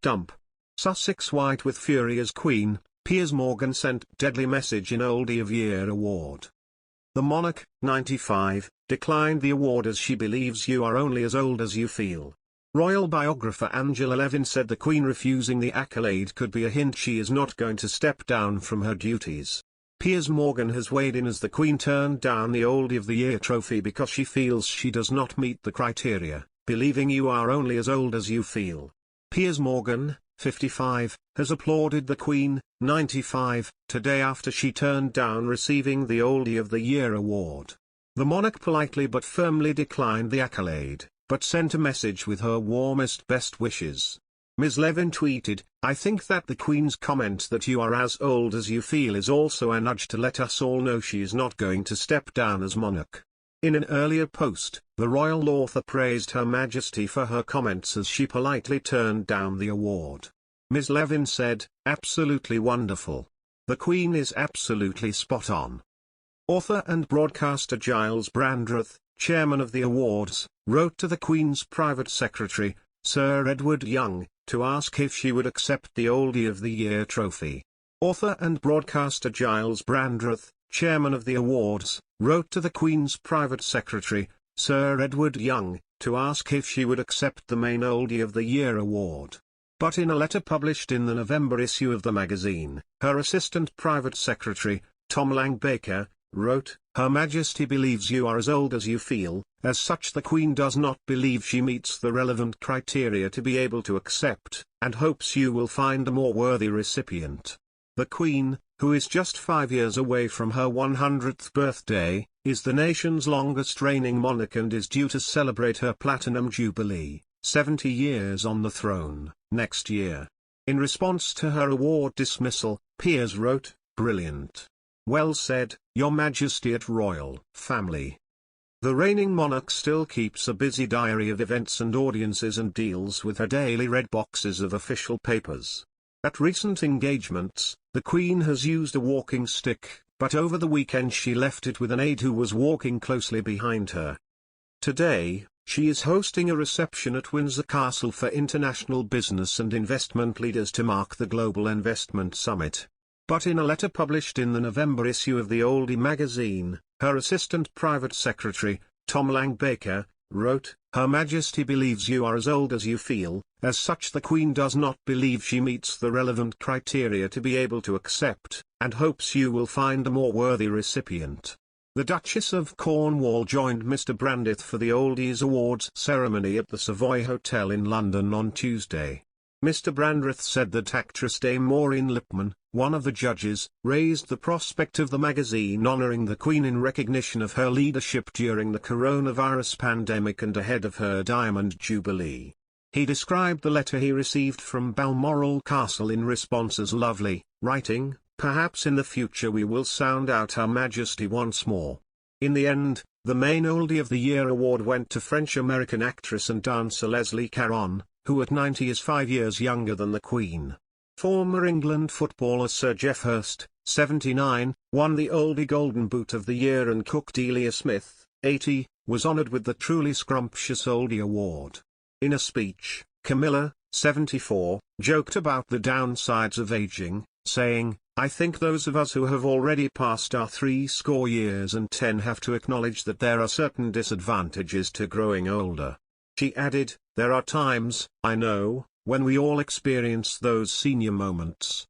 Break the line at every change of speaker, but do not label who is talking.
stump. Sussex white with fury as Queen, Piers Morgan sent deadly message in Oldie of Year award. The monarch, 95, declined the award as she believes you are only as old as you feel. Royal biographer Angela Levin said the Queen refusing the accolade could be a hint she is not going to step down from her duties. Piers Morgan has weighed in as the Queen turned down the Oldie of the Year trophy because she feels she does not meet the criteria, believing you are only as old as you feel. Piers Morgan, 55, has applauded the Queen, 95, today after she turned down receiving the Oldie of the Year award. The monarch politely but firmly declined the accolade, but sent a message with her warmest best wishes. Ms. Levin tweeted, "I think that the Queen's comment that you are as old as you feel is also a nudge to let us all know she is not going to step down as monarch." In an earlier post, the royal author praised Her Majesty for her comments as she politely turned down the award. Ms. Levin said, "Absolutely wonderful. The Queen is absolutely spot on." Author and broadcaster Giles Brandreth, chairman of the awards, wrote to the Queen's private secretary, Sir Edward Young, to ask if she would accept the Oldie of the Year trophy. Author and broadcaster Giles Brandreth, chairman of the awards, wrote to the Queen's private secretary, Sir Edward Young, to ask if she would accept the main Oldie of the Year award. But in a letter published in the November issue of the magazine, her assistant private secretary, Tom Lang-Baker, wrote, "Her Majesty believes you are as old as you feel, as such the Queen does not believe she meets the relevant criteria to be able to accept, and hopes you will find a more worthy recipient." The Queen, who is just 5 years away from her 100th birthday, is the nation's longest reigning monarch and is due to celebrate her Platinum Jubilee, 70 years on the throne, next year. In response to her award dismissal, Piers wrote, "Brilliant. Well said, Your Majesty at Royal Family." The reigning monarch still keeps a busy diary of events and audiences and deals with her daily red boxes of official papers. At recent engagements, the Queen has used a walking stick, but over the weekend she left it with an aide who was walking closely behind her. Today, she is hosting a reception at Windsor Castle for international business and investment leaders to mark the Global Investment Summit. But in a letter published in the November issue of the Oldie magazine, her assistant private secretary, Tom Lang-Baker, wrote, "Her Majesty believes you are as old as you feel, as such the Queen does not believe she meets the relevant criteria to be able to accept, and hopes you will find a more worthy recipient." The Duchess of Cornwall joined Mr. Brandreth for the Oldies Awards ceremony at the Savoy Hotel in London on Tuesday. Mr. Brandreth said that actress Dame Maureen Lipman, one of the judges, raised the prospect of the magazine honouring the Queen in recognition of her leadership during the coronavirus pandemic and ahead of her Diamond Jubilee. He described the letter he received from Balmoral Castle in response as lovely, writing, "Perhaps in the future we will sound out Her Majesty once more." In the end, the main Oldie of the Year award went to French-American actress and dancer Leslie Caron, who at 90 is 5 years younger than the Queen. Former England footballer Sir Geoff Hurst, 79, won the Oldie Golden Boot of the Year, and cook Delia Smith, 80, was honoured with the truly scrumptious Oldie award. In a speech, Camilla, 74, joked about the downsides of ageing, saying, "I think those of us who have already passed our 70 years and 10 have to acknowledge that there are certain disadvantages to growing older." She added, "There are times, I know, when we all experience those senior moments,